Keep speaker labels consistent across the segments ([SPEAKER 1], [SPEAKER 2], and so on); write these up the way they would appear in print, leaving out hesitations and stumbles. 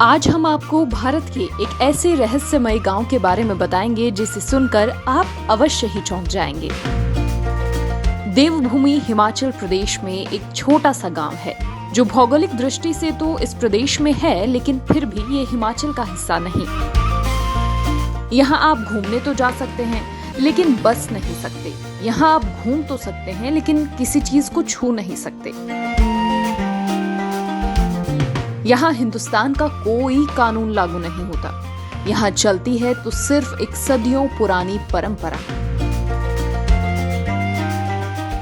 [SPEAKER 1] आज हम आपको भारत के एक ऐसे रहस्यमय गांव के बारे में बताएंगे जिसे सुनकर आप अवश्य ही चौंक जाएंगे। देवभूमि हिमाचल प्रदेश में एक छोटा सा गांव है जो भौगोलिक दृष्टि से तो इस प्रदेश में है, लेकिन फिर भी ये हिमाचल का हिस्सा नहीं। यहाँ आप घूमने तो जा सकते हैं लेकिन बस नहीं सकते। यहाँ आप घूम तो सकते हैं लेकिन किसी चीज को छू नहीं सकते। यहाँ हिंदुस्तान का कोई कानून लागू नहीं होता। यहाँ चलती है तो सिर्फ एक सदियों पुरानी परंपरा।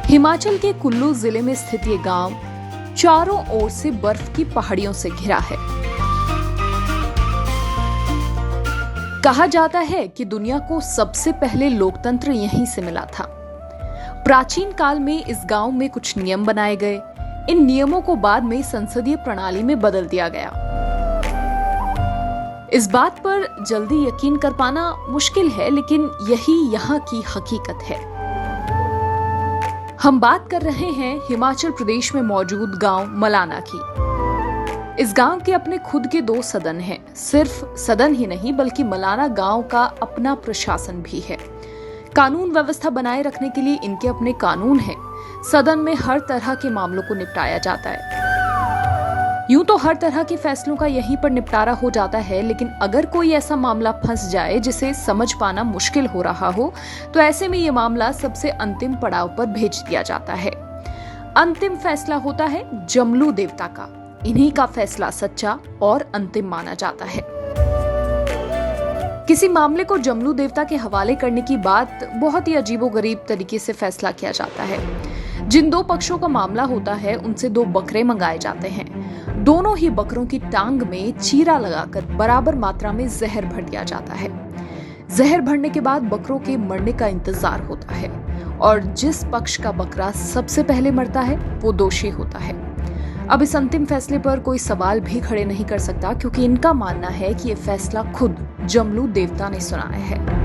[SPEAKER 1] हिमाचल के कुल्लू जिले में स्थित ये गांव चारों ओर से बर्फ की पहाड़ियों से घिरा है। कहा जाता है कि दुनिया को सबसे पहले लोकतंत्र यहीं से मिला था। प्राचीन काल में इस गांव में कुछ नियम बनाए गए। इन नियमों को बाद में संसदीय प्रणाली में बदल दिया गया। इस बात पर जल्दी यकीन कर पाना मुश्किल है, लेकिन यही यहाँ की हकीकत है। हम बात कर रहे हैं हिमाचल प्रदेश में मौजूद गांव मलाना की। इस गांव के अपने खुद के 2 सदन हैं। सिर्फ सदन ही नहीं बल्कि मलाना गांव का अपना प्रशासन भी है। कानून व्यवस्था बनाए रखने के लिए इनके अपने कानून हैं। सदन में हर तरह के मामलों को निपटाया जाता है। यूं तो हर तरह के फैसलों का यहीं पर निपटारा हो जाता है, लेकिन अगर कोई ऐसा मामला फंस जाए जिसे समझ पाना मुश्किल हो रहा हो तो ऐसे में ये मामला सबसे अंतिम पड़ाव पर भेज दिया जाता है। अंतिम फैसला होता है जमलू देवता का। इन्हीं का फैसला सच्चा और अंतिम माना जाता है। किसी मामले को जमलू देवता के हवाले करने की बात बहुत ही अजीबोगरीब तरीके से फैसला किया जाता है। जिन 2 पक्षों का मामला होता है उनसे 2 बकरे मंगाए जाते हैं। दोनों ही बकरों की टांग में चीरा लगाकर बराबर मात्रा में जहर भर दिया जाता है। जहर भरने के बाद बकरों के मरने का इंतजार होता है और जिस पक्ष का बकरा सबसे पहले मरता है वो दोषी होता है। अब इस अंतिम फैसले पर कोई सवाल भी खड़े नहीं कर सकता, क्योंकि इनका मानना है कि ये फैसला खुद जमलू देवता ने सुनाया है।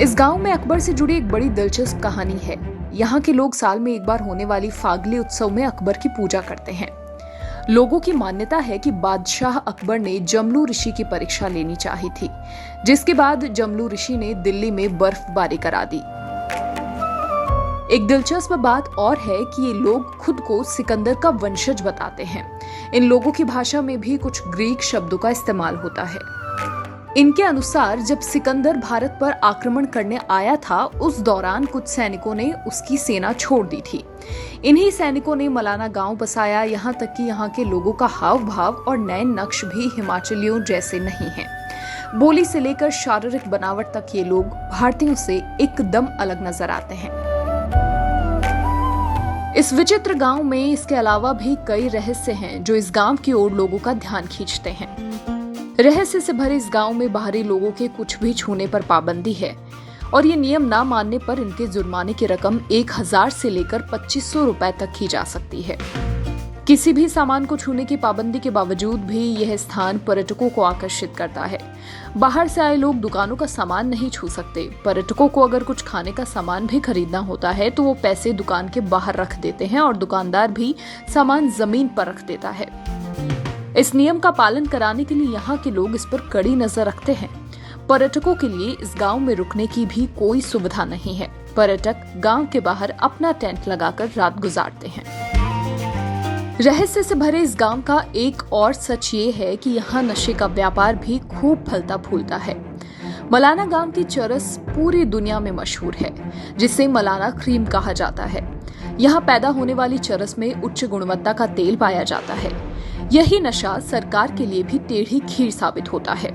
[SPEAKER 1] इस गांव में अकबर से जुड़ी एक बड़ी दिलचस्प कहानी है। यहाँ के लोग साल में एक बार होने वाली फागली उत्सव में अकबर की पूजा करते हैं। लोगों की मान्यता है कि बादशाह अकबर ने जमलू ऋषि की परीक्षा लेनी चाही थी, जिसके बाद जमलू ऋषि ने दिल्ली में बर्फबारी करा दी। एक दिलचस्प बात और है कि ये लोग खुद को सिकंदर का वंशज बताते हैं। इन लोगों की भाषा में भी कुछ ग्रीक शब्दों का इस्तेमाल होता है। इनके अनुसार जब सिकंदर भारत पर आक्रमण करने आया था, उस दौरान कुछ सैनिकों ने उसकी सेना छोड़ दी थी। इन्हीं सैनिकों ने मलाना गांव बसाया। यहाँ तक कि यहाँ के लोगों का हाव भाव और नयन नक्श भी हिमाचलियों जैसे नहीं है। बोली से लेकर शारीरिक बनावट तक ये लोग भारतीयों से एकदम अलग नजर आते हैं। इस विचित्र गांव में इसके अलावा भी कई रहस्य हैं जो इस गांव की ओर लोगों का ध्यान खींचते हैं। रहस्य से भरे इस गांव में बाहरी लोगों के कुछ भी छूने पर पाबंदी है और ये नियम ना मानने पर इनके जुर्माने की रकम 1000 से लेकर 2500 रुपए तक की जा सकती है। किसी भी सामान को छूने की पाबंदी के बावजूद भी यह स्थान पर्यटकों को आकर्षित करता है। बाहर से आए लोग दुकानों का सामान नहीं छू सकते। पर्यटकों को अगर कुछ खाने का सामान भी खरीदना होता है तो वो पैसे दुकान के बाहर रख देते हैं और दुकानदार भी सामान जमीन पर रख देता है। इस नियम का पालन कराने के लिए यहाँ के लोग इस पर कड़ी नजर रखते हैं। पर्यटकों के लिए इस गांव में रुकने की भी कोई सुविधा नहीं है। पर्यटक गांव के बाहर अपना टेंट लगाकर रात गुजारते हैं। रहस्य से भरे इस गांव का एक और सच ये है कि यहाँ नशे का व्यापार भी खूब फलता फूलता है। मलाना गांव की चरस पूरी दुनिया में मशहूर है, जिसे मलाना क्रीम कहा जाता है। यहाँ पैदा होने वाली चरस में उच्च गुणवत्ता का तेल पाया जाता है। यही नशा सरकार के लिए भी टेढ़ी खीर साबित होता है।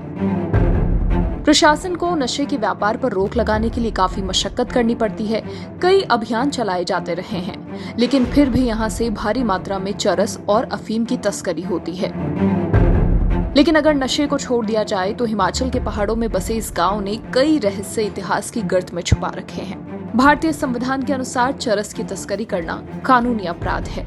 [SPEAKER 1] प्रशासन को नशे के व्यापार पर रोक लगाने के लिए काफी मशक्कत करनी पड़ती है। कई अभियान चलाए जाते रहे हैं, लेकिन फिर भी यहाँ से भारी मात्रा में चरस और अफीम की तस्करी होती है। लेकिन अगर नशे को छोड़ दिया जाए तो हिमाचल के पहाड़ों में बसे इस गांव ने कई रहस्य इतिहास की गर्त में छुपा रखे हैं। भारतीय संविधान के अनुसार चरस की तस्करी करना कानूनी अपराध है।